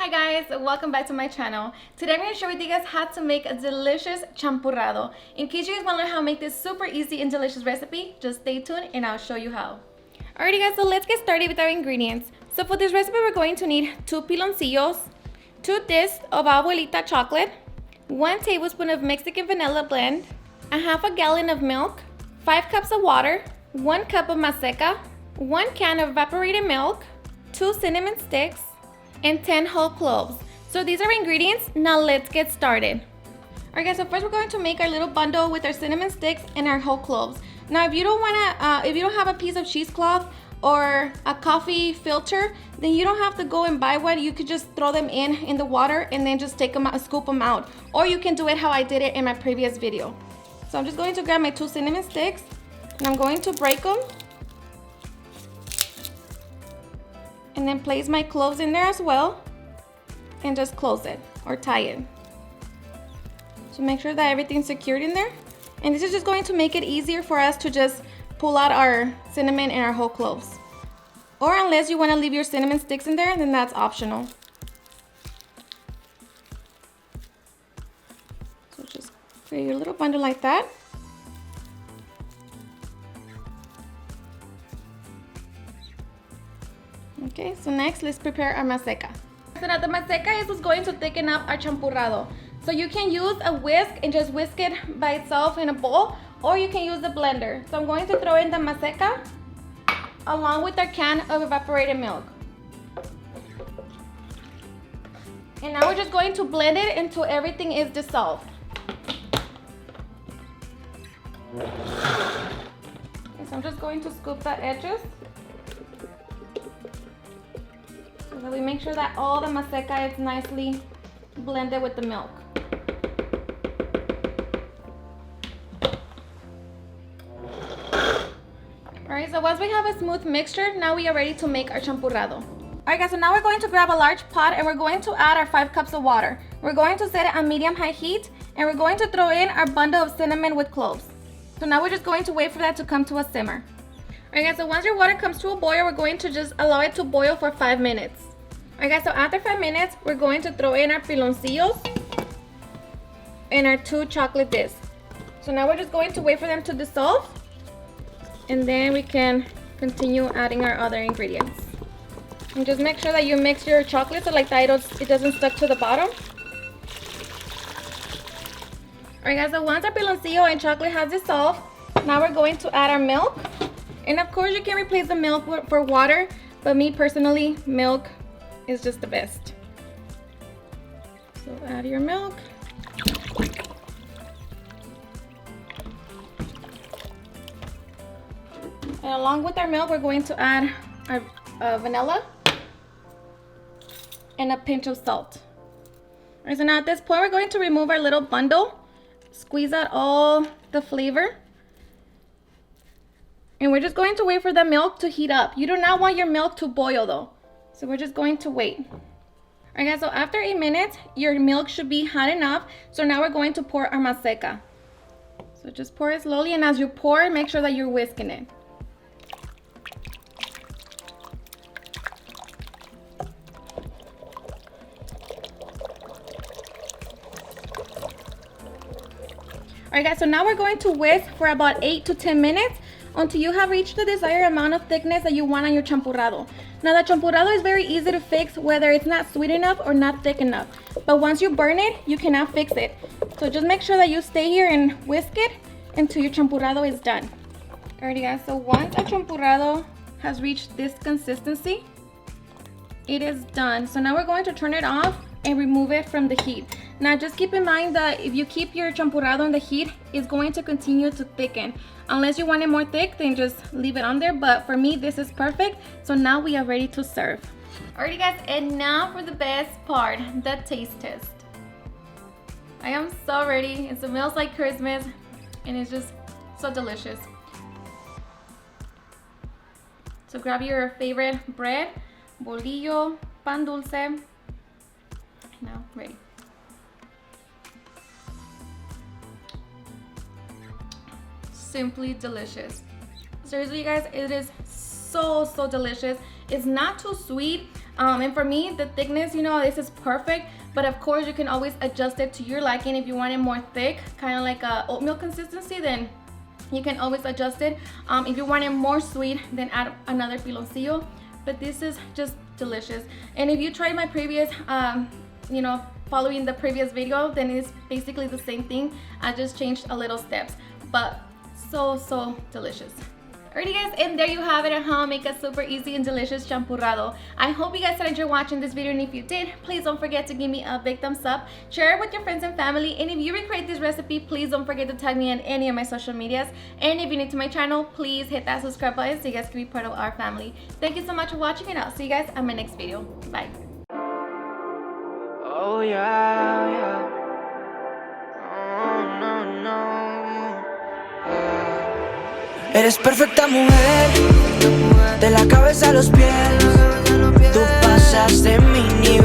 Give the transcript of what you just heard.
Hi guys, welcome back to my channel. Today I'm going to share with you guys how to make a delicious champurrado. In case you guys want to learn how to make this super easy and delicious recipe, just stay tuned and I'll show you how. Alrighty guys, so let's get started with our ingredients. So for this recipe we're going to need 2 piloncillos, 2 discs of Abuelita chocolate, 1 tablespoon of Mexican vanilla blend, a half a gallon of milk, 5 cups of water, 1 cup of Maseca, 1 can of evaporated milk, 2 cinnamon sticks, and 10 whole cloves. So these are our ingredients. Now let's get started. Alright guys, so first we're going to make our little bundle with our cinnamon sticks and our whole cloves. Now if you don't have a piece of cheesecloth or a coffee filter, then you don't have to go and buy one. You could just throw them in the water and then just take them out, scoop them out. Or you can do it how I did it in my previous video. So I'm just going to grab my 2 cinnamon sticks and I'm going to break them. And then place my cloves in there as well and just close it or tie it. So make sure that everything's secured in there. And this is just going to make it easier for us to just pull out our cinnamon and our whole cloves. Or unless you want to leave your cinnamon sticks in there, then that's optional. So just create your little bundle like that. Okay, so next let's prepare our maseca. So now the maseca is what's going to thicken up our champurrado. So you can use a whisk and just whisk it by itself in a bowl, or you can use the blender. So I'm going to throw in the maseca along with our can of evaporated milk. And now we're just going to blend it until everything is dissolved. Okay, so I'm just going to scoop the edges. So we make sure that all the maseca is nicely blended with the milk. Alright, so once we have a smooth mixture, now we are ready to make our champurrado. Alright guys, so now we're going to grab a large pot and we're going to add our 5 cups of water. We're going to set it on medium-high heat and we're going to throw in our bundle of cinnamon with cloves. So now we're just going to wait for that to come to a simmer. Alright guys, so once your water comes to a boil, we're going to just allow it to boil for 5 minutes. Alright guys, so after 5 minutes, we're going to throw in our piloncillos and our 2 chocolate discs. So now we're just going to wait for them to dissolve and then we can continue adding our other ingredients. And just make sure that you mix your chocolate so like that it doesn't stuck to the bottom. Alright guys, so once our piloncillo and chocolate has dissolved, now we're going to add our milk. And of course you can replace the milk for water, but me personally, milk is just the best. So add your milk. And along with our milk, we're going to add our vanilla and a pinch of salt. Alright, so now at this point, we're going to remove our little bundle, squeeze out all the flavor. And we're just going to wait for the milk to heat up. You do not want your milk to boil though. So we're just going to wait. Alright guys, so after 8 minutes, your milk should be hot enough. So now we're going to pour our maseca. So just pour it slowly, and as you pour, make sure that you're whisking it. Alright guys, so now we're going to whisk for about 8 to 10 minutes until you have reached the desired amount of thickness that you want on your champurrado. Now the champurrado is very easy to fix whether it's not sweet enough or not thick enough. But once you burn it, you cannot fix it. So just make sure that you stay here and whisk it until your champurrado is done. Alrighty guys, so once a champurrado has reached this consistency, it is done. So now we're going to turn it off and remove it from the heat. Now just keep in mind that if you keep your champurrado in the heat, it's going to continue to thicken. Unless you want it more thick, then just leave it on there. But for me, this is perfect. So now we are ready to serve. Alrighty guys, and now for the best part, the taste test. I am so ready. It smells like Christmas and it's just so delicious. So grab your favorite bread, bolillo, pan dulce. Now ready. Simply delicious. Seriously, you guys, it is so delicious. It's not too sweet. And for me, the thickness, you know, this is perfect. But of course, you can always adjust it to your liking. If you want it more thick, kind of like a oatmeal consistency, then you can always adjust it. If you want it more sweet, then add another piloncillo. But this is just delicious. And if you tried my previous, you know, following the previous video, then it's basically the same thing. I just changed a little steps, but so delicious. Alrighty guys, and there you have it on how to make a super easy and delicious champurrado. I hope you guys enjoyed watching this video, and if you did, please don't forget to give me a big thumbs up, share it with your friends and family, and if you recreate this recipe, please don't forget to tag me on any of my social medias. And if you're new to my channel, please hit that subscribe button so you guys can be part of our family. Thank you so much for watching, and I'll see you guys on my next video. Bye. Oh yeah. Oh, no. Eres perfecta mujer, de la cabeza a los pies. Tú pasas de mi nivel.